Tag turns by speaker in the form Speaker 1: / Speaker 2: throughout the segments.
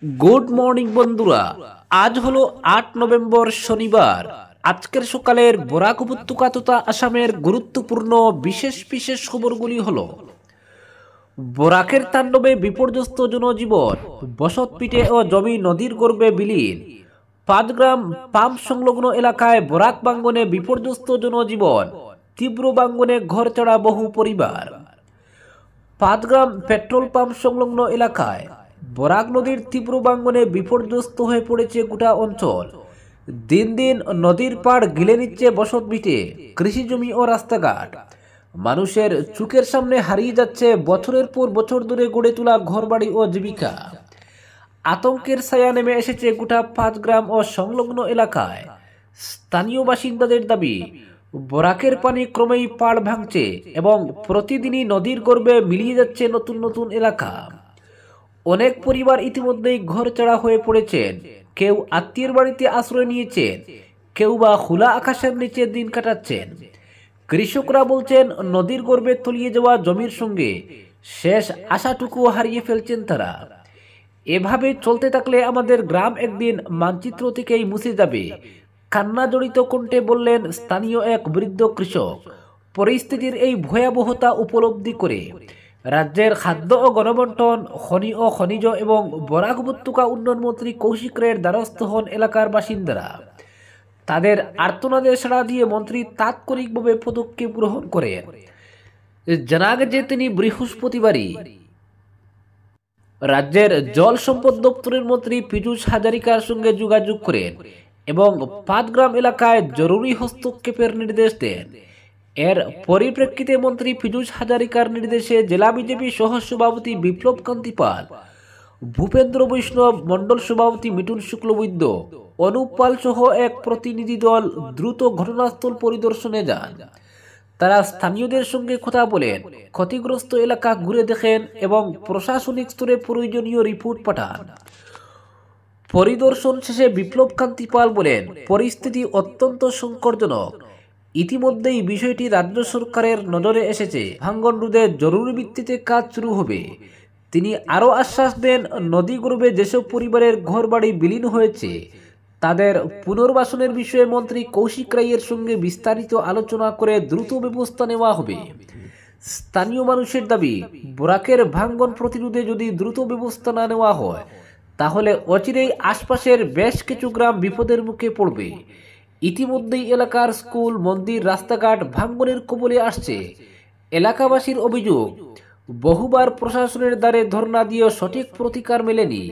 Speaker 1: Good morning বন্ধুরা, আজ হলো ৮ নভেম্বর শনিবার। আজকের সকালের বরাক উপত্যকা তথা আসামের গুরুত্বপূর্ণ বিশেষ বিশেষ খবরগুলি হলো: বরাকের তাণ্ডবে বিপর্যস্ত জনজীবন, বসতভিটে ও জমি নদীর গর্ভে বিলীন। ৫ গ্রাম পাম্প সংলগ্ন এলাকায় বরাক ভাঙ্গনে বিপর্যস্ত জনজীবন, তীব্র ভাঙ্গনে ঘরছাড়া বহু পরিবার। ৫ গ্রাম পেট্রোল পাম্প সংলগ্ন এলাকায় বরাক নদীর তীব্র ভাঙ্গনে বিপর্যস্ত হয়ে পড়েছে গোটা অঞ্চল। দিন দিন নদীর পাড় গিলে নিচ্ছে বসতভিটে, কৃষিজমি ও রাস্তাঘাট। মানুষের চোখের সামনে হারিয়ে যাচ্ছে বছরের পর বছর ধরে গড়ে তোলা ঘরবাড়ি ও জীবিকা। আতঙ্কের ছায়া নেমে এসেছে গোটা ৫ গ্রাম ও সংলগ্ন এলাকায়। স্থানীয় বাসিন্দাদের দাবি, বরাকের পানি ক্রমেই পাড় ভাঙছে এবং প্রতিদিনই নদীর গর্ভে মিলিয়ে যাচ্ছে নতুন নতুন এলাকা। অনেক পরিবার ইতিমধ্যেই ঘরছাড়া হয়ে পড়েছেন, কেউ আত্মীয়ের বাড়িতে আশ্রয় নিয়েছেন, কেউ বা খোলা আকাশের নিচে দিন কাটাচ্ছেন। কৃষকরা বলছেন, নদীর গর্ভে তলিয়ে যাওয়া জমির সঙ্গে শেষ আশাটুকু হারিয়ে ফেলছেন তারা। এভাবে চলতে থাকলে আমাদের গ্রাম একদিন মানচিত্র থেকেই মুছে যাবে, কান্না জড়িত কণ্ঠে বললেন স্থানীয় এক বৃদ্ধ কৃষক। পরিস্থিতির এই ভয়াবহতা উপলব্ধি করে রাজ্যের খাদ্য ও গণবন্টন, খনি ও খনিজ এবং বরাক উপত্যকা উন্নয়ন মন্ত্রী কৌশিক রায়ের দ্বারস্থ হন এলাকার বাসিন্দারা। তাদের আর্তনাদে সাড়া দিয়ে মন্ত্রী তাৎক্ষণিকভাবে পদক্ষেপ গ্রহণ করেন। জানা গেছে, তিনি বৃহস্পতিবারই রাজ্যের জল সম্পদ দপ্তরের মন্ত্রী পীযূষ হাজারিকার সঙ্গে যোগাযোগ করেন এবং ৫ গ্রাম এলাকায় জরুরি হস্তক্ষেপের নির্দেশ দেন। এর পরিপ্রেক্ষিতে মন্ত্রী পীযূষ হাজারিকার নির্দেশে জেলা বিজেপি সহ সভাপতি বিপ্লব কান্তি পাল, ভূপেন্দ্র বৈষ্ণব, মণ্ডল সভাপতি মিঠুন শুক্লবৈদ্য, অনুপ পাল সহ এক প্রতিনিধি দল দ্রুত ঘটনাস্থল পরিদর্শনে যান। তারা স্থানীয়দের সঙ্গে কথা বলেন, ক্ষতিগ্রস্ত এলাকা ঘুরে দেখেন এবং প্রশাসনিক স্তরে প্রয়োজনীয় রিপোর্ট পাঠান। পরিদর্শন শেষে বিপ্লব কান্তি পাল বলেন, পরিস্থিতি অত্যন্ত সংকটজনক। ইতিমধ্যেই বিষয়টি রাজ্য সরকারের নজরে এসেছে, ভাঙ্গন রোধে জরুরি ভিত্তিতে কাজ শুরু হবে। তিনি আরও আশ্বাস দেন, নদী গর্ভে যেসব পরিবারের ঘরবাড়ি বিলীন হয়েছে তাদের পুনর্বাসনের বিষয়ে মন্ত্রী কৌশিক রায়ের সঙ্গে বিস্তারিত আলোচনা করে দ্রুত ব্যবস্থা নেওয়া হবে। স্থানীয় মানুষের দাবি, বরাকের ভাঙ্গন প্রতিরোধে যদি দ্রুত ব্যবস্থা না নেওয়া হয় তাহলে অচিরেই আশপাশের বেশ কিছু গ্রাম বিপদের মুখে পড়বে। ইতিমধ্যেই এলাকার স্কুল, মন্দির, রাস্তাঘাট ভাঙ্গনের কবলে আসছে। এলাকাবাসীর অভিযোগ, বহুবার প্রশাসনের দ্বারে ধর্ণা দিয়েও সঠিক প্রতিকার মেলেনি।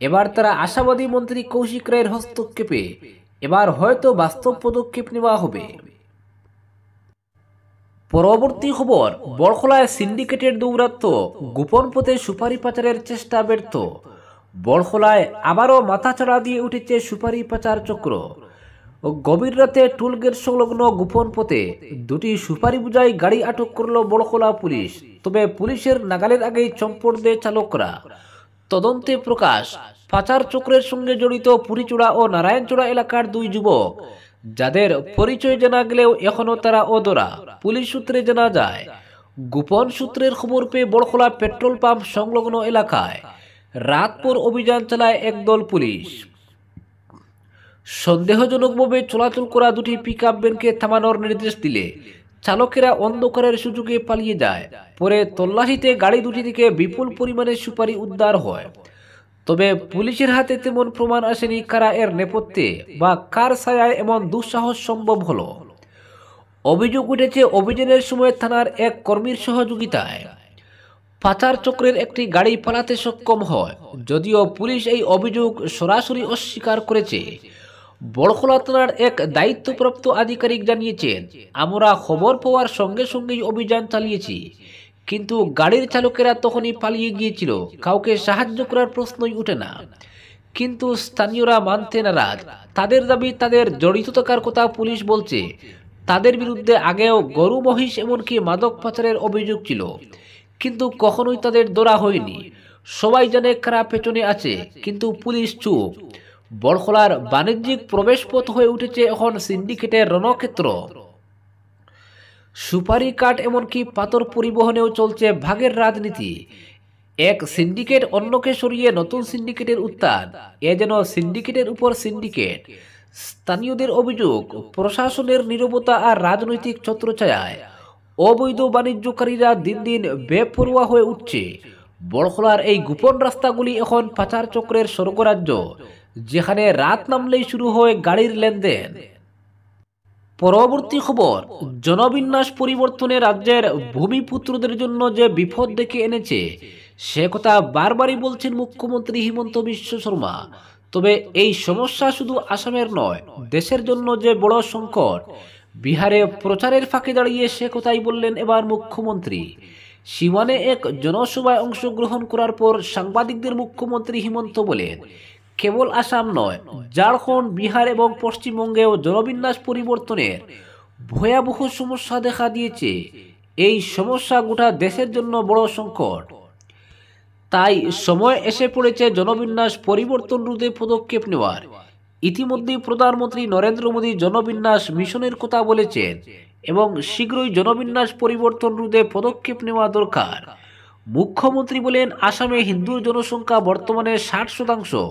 Speaker 1: এবার তারা আশাবাদী মন্ত্রী কৌশিক রায়ের হস্তক্ষেপে এবার হয়তো বাস্তব পদক্ষেপ নেওয়া হবে। পরবর্তী খবর, বড়খলায় সিন্ডিকেটের দৌরাত্ম্য, গোপন পথে সুপারি পাচারের চেষ্টা ব্যর্থ। বড়খলায় আবারও মাথাচাড়া দিয়ে উঠেছে সুপারি পাচার চক্র। গভীর রাতে টুলগেট সংলগ্ন গোপন পথে দুটি সুপারি বোঝাই গাড়ি আটক করল বড়খলা পুলিশ। তবে পুলিশের নাগালের আগেই চম্পট দেয় চালকরা। তদন্তে প্রকাশ, পাচার চক্রের সঙ্গে জড়িত পুরিচূড়া ও নারায়ণচূড়া এলাকার দুই যুবক, যাদের পরিচয় জানা গেলেও এখনও তারা অধরা। পুলিশ সূত্রে জানা যায়, গোপন সূত্রের খবর পেয়ে বড়খলা পেট্রোল পাম্প সংলগ্ন এলাকায় রাতভর অভিযান চালায় একদল পুলিশ। সন্দেহজনকভাবে চলাচল করা দুটি পিকআপ ভ্যানকে থামানোর নির্দেশ দিলে চালকেরা অন্ধকারের সুযোগে পালিয়ে যায়। পরে তল্লাশিতে গাড়ি দুটি থেকে বিপুল পরিমাণে সুপারি উদ্ধার হয়। তবে পুলিশের হাতে তেমন প্রমাণ আসেনি কারা এর নেপথ্যে বা কার ছায়ায় এমন দুঃসাহস সম্ভব হলো। অভিযোগ উঠেছে অভিযানের সময় থানার এক কর্মীর সহযোগিতায় পাচার চক্রের একটি গাড়ি পালাতে সক্ষম হয়, যদিও পুলিশ এই অভিযোগ সরাসরি অস্বীকার করেছে। বড়খলা থানার এক দায়িত্বপ্রাপ্ত আধিকারিক জানিয়েছেন, আমরা খবর পাওয়ার সঙ্গে সঙ্গেই অভিযান চালিয়েছি, কিন্তু গাড়ির চালকেরা তখনই পালিয়ে গিয়েছিল, কাউকে সাহায্য করার প্রশ্নই ওঠে না। কিন্তু স্থানীয়রা মানতে নারাজ। তাদের দাবি, তাদের জড়িত থাকার কথা পুলিশ বলছে। তাদের বিরুদ্ধে আগেও গরু, মহিষ এমনকি মাদক পাচারের অভিযোগ ছিল, কিন্তু কখনোই তাদের ধরা হয়নি। সবাই জানে কারা পেছনে আছে, কিন্তু পুলিশ চুপ। বড়খলার বাণিজ্যিক প্রবেশপথ হয়ে উঠেছে এখন সিন্ডিকেটের রণক্ষেত্র। সুপারি কাঠ এমনকি পাথর পরিবহনেও চলছে ভাগের রাজনীতি। এক সিন্ডিকেট অন্যকে সরিয়ে নতুন সিন্ডিকেটের উত্থান, এ যেন সিন্ডিকেটের উপর সিন্ডিকেট। স্থানীয়দের অভিযোগ, প্রশাসনের নীরবতা আর রাজনৈতিক ছত্রছায়ায় অবৈধ বাণিজ্যকারীরা দিন দিন বেপরোয়া হয়ে উঠছে। বড়খলার এই গোপন রাস্তাগুলি এখন পাচার চক্রের স্বর্গরাজ্য, যেখানে রাত নামলেই শুরু হয় গাড়ির লেনদেন। পরবর্তী খবর, জনবিন্যাস পরিবর্তনে রাজ্যের ভূমিপুত্রদের জন্য যে বিপদ ডেকে এনেছে সে কথা বারবারই বলছেন মুখ্যমন্ত্রী হিমন্ত বিশ্ব শর্মা। তবে এই সমস্যা শুধু আসামের নয়, দেশের জন্য যে বড় সংকট। বিহারে প্রচারের ফাঁকে দাঁড়িয়ে সে কথাই বললেন এবার মুখ্যমন্ত্রী। সিওয়ানে এক জনসভায় অংশগ্রহণ করার পর সাংবাদিকদের মুখ্যমন্ত্রী হিমন্ত বলেন, কেবল আসাম নয়, ঝাড়খণ্ড, বিহার এবং পশ্চিমবঙ্গেও জনবিন্যাস পরিবর্তনের ভয়াবহ সমস্যা দেখা দিয়েছে। এই সমস্যা গোটা দেশের জন্য বড় সংকট। তাই সময় এসে পড়েছে জনবিন্যাস পরিবর্তন রোধে পদক্ষেপ নেওয়ার। ইতিমধ্যেই প্রধানমন্ত্রী নরেন্দ্র মোদী জনবিন্যাস মিশনের কথা বলেছেন এবং শীঘ্রই জনবিন্যাস পরিবর্তন রোধে পদক্ষেপ নেওয়া দরকার। মুখ্যমন্ত্রী বলেন, আসামে হিন্দুর জনসংখ্যা বর্তমানে 60%,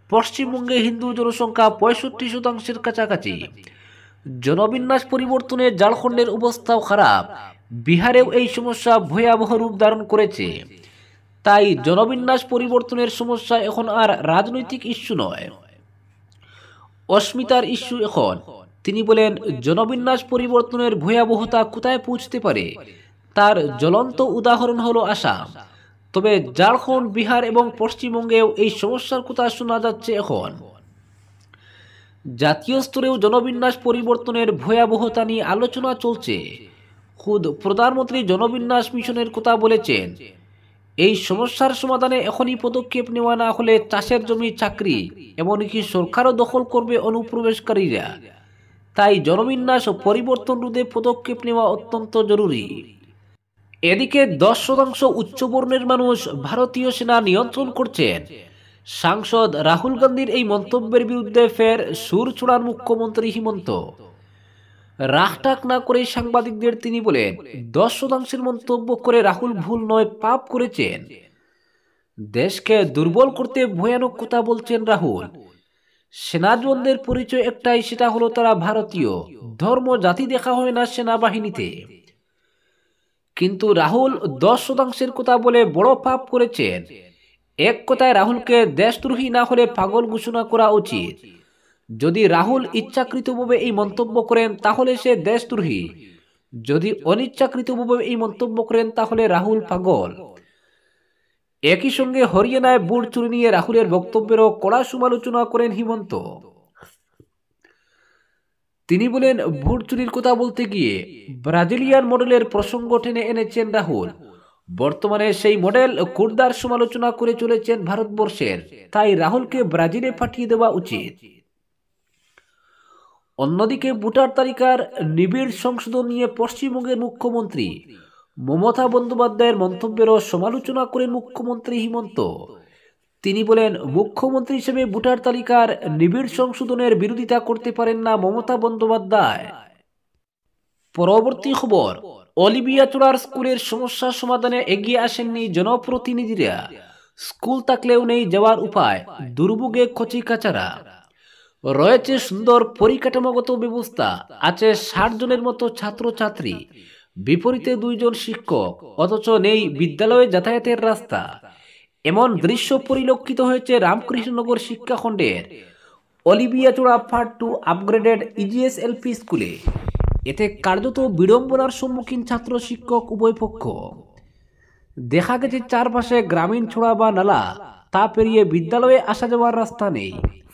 Speaker 1: পশ্চিমবঙ্গে হিন্দুর জনসংখ্যা 65%-এর কাছাকাছি। জনবিন্যাস পরিবর্তনে ঝাড়খণ্ডের অবস্থাও খারাপ, বিহারেও এই সমস্যা ভয়াবহ রূপ ধারণ করেছে। তাই জনবিন্যাস পরিবর্তনের সমস্যা এখন আর রাজনৈতিক ইস্যু নয়, অস্মিতার ইস্যু এখন। তিনি বলেন, জনবিন্যাস পরিবর্তনের ভয়াবহতা কোথায় পৌঁছতে পারে তার জ্বলন্ত উদাহরণ হলো আসাম। তবে ঝাড়খণ্ড, বিহার এবং পশ্চিমবঙ্গেও এই সমস্যার কথা শোনা যাচ্ছে এখন। জাতীয় স্তরেও জনবিন্যাস পরিবর্তনের ভয়াবহতা নিয়ে আলোচনা চলছে। খুদ প্রধানমন্ত্রী জনবিন্যাস মিশনের কথা বলেছেন। এই সমস্যার সমাধানে এখনই পদক্ষেপ নেওয়া না হলে চাষের জমি, চাকরি, এমনকি সরকারও দখল করবে অনুপ্রবেশকারীরা। তাই জনবিন্যাস পরিবর্তন রোধে পদক্ষেপ নেওয়া অত্যন্ত জরুরি। এদিকে 10% উচ্চবর্ণের মানুষ ভারতীয় সেনা নিয়ন্ত্রণ করছেন। সাংসদ রাহুল গান্ধীর এই মন্তব্যের বিরুদ্ধে ফের সুর চড়ান মুখ্যমন্ত্রী হিমন্ত। রাগটাক না করে সাংবাদিকদের তিনি বলেন, 10%-এর মন্তব্য করে রাহুল ভুল নয়, পাপ করেছেন। দেশকে দুর্বল করতে ভয়ানক কথা বলছেন রাহুল। সেনা জওয়ানদের পরিচয় একটাই, সেটা হলো তারা ভারতীয়। ধর্ম, জাতি দেখা হয় না সেনাবাহিনীতে। কিন্তু রাহুল 10%-এর কথা বলে বড় পাপ করেছেন। এক কথায় রাহুলকে দেশদ্রোহী না হলে পাগল ঘোষণা করা উচিত। যদি রাহুল ইচ্ছাকৃতভাবে এই মন্তব্য করেন তাহলে সে দেশদ্রোহী, যদি অনিচ্ছাকৃতভাবে এই মন্তব্য করেন তাহলে রাহুল পাগল। একই সঙ্গে হরিয়ানায় ভোট চুরি নিয়ে রাহুলের বক্তব্যেরও কড়া সমালোচনা করেন হিমন্ত। তিনি বলেন, ভোট চুরির কথা বলতে গিয়ে ব্রাজিলিয়ান মডেলের প্রসঙ্গ টেনে এনেছেন রাহুল। বর্তমানে সেই মডেল খুরদার সমালোচনা করে চলেছেন ভারতবর্ষের। তাই রাহুলকে ব্রাজিলে পাঠিয়ে দেওয়া উচিত। অন্যদিকে ভোটার তালিকার নিবিড় সংশোধন নিয়ে পশ্চিমবঙ্গের মুখ্যমন্ত্রী মমতা বন্দ্যোপাধ্যায়ের মন্তব্যেরও সমালোচনা করেন মুখ্যমন্ত্রী হিমন্ত। তিনি বলেন, মুখ্যমন্ত্রী হিসেবে ভোটার তালিকার নিবিড় সংশোধনের বিরোধিতা করতে পারেন না মমতা বন্দ্যোপাধ্যায়। পরবর্তী খবর, অলিবিয়াচড়ার স্কুলের সমস্যা সমাধানে এগিয়ে আসেননি জনপ্রতিনিধিরা। স্কুল থাকলেও নেই যাওয়ার উপায়, দুর্ভোগে কচিকাচারা। রয়েছে সুন্দর পরিকাঠামোগত ব্যবস্থা, আছে 60 জনের মতো ছাত্রছাত্রী, বিপরীতে 2 জন শিক্ষক, অথচ নেই বিদ্যালয়ে যাতায়াতের রাস্তা। এমন দৃশ্য পরিলক্ষিত হয়েছে রামকৃষ্ণনগর শিক্ষাখণ্ডের Olibiachara part 2 upgraded EGS LP স্কুলে। এতে কার্যত বিড়ম্বনার সম্মুখীন ছাত্র শিক্ষক উভয় পক্ষ। দেখা গেছে চারপাশে গ্রামীণ ছোড়া বা নালা, তা পেরিয়ে বিদ্যালয়ে আসা যাওয়ার রাস্তা নেই।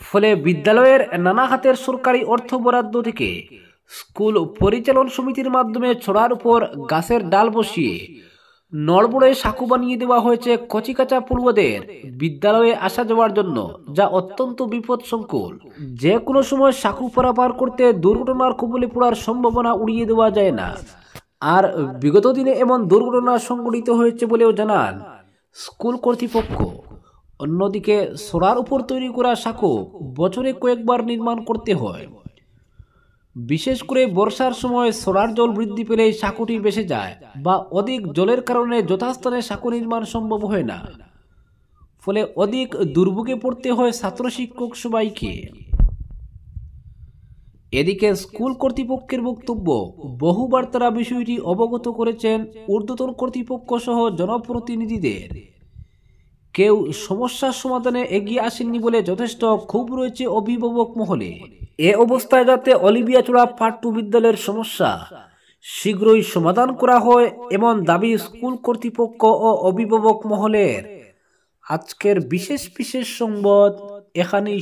Speaker 1: ফলে বিদ্যালয়ের নানা খাতের সরকারি অর্থ বরাদ্দ থেকে স্কুল পরিচালন সমিতির মাধ্যমে ছোড়ার উপর গাছের ডাল বসিয়ে নড়বড়ে সাঁকো বানিয়ে দেওয়া হয়েছে কচিকাঁচা পড়ুয়াদের বিদ্যালয়ে আসা যাওয়ার জন্য, যা অত্যন্ত বিপদসংকুল। যে কোনো সময় সাঁকো পারাপার করতে দুর্ঘটনার কবলে পড়ার সম্ভাবনা উড়িয়ে দেওয়া যায় না। আর বিগত দিনে এমন দুর্ঘটনা সংঘটিত হয়েছে বলেও জানান স্কুল কর্তৃপক্ষ। অন্যদিকে সোরার উপর তৈরি করা সাঁকো বছরে কয়েকবার নির্মাণ করতে হয়। বিশেষ করে বর্ষার সময় সরার জল বৃদ্ধি পেলে সাঁকোটি ভেসে যায় বা অধিক জলের কারণে যথাস্থানে সাঁকো নির্মাণ সম্ভব হয় না, ফলে অধিক দুর্ভোগে পড়তে হয় ছাত্র শিক্ষক সবাইকে। এদিকে স্কুল কর্তৃপক্ষের বক্তব্য, বহুবার তারা বিষয়টি অবগত করেছেন ঊর্ধ্বতন কর্তৃপক্ষ সহ জনপ্রতিনিধিদের। কেউ সমস্যার সমাধানে এগিয়ে আসেননি বলে যথেষ্ট ক্ষোভ রয়েছে অভিভাবক মহলে। এ অবস্থায় যাতে অলিভিয়াচূড়া পার্ট 2 বিদ্যালয়ের সমস্যা শীঘ্রই সমাধান করা হয় এমন দাবি স্কুল কর্তৃপক্ষ ও অভিভাবক মহলের। আজকের বিশেষ সংবাদ এখানেই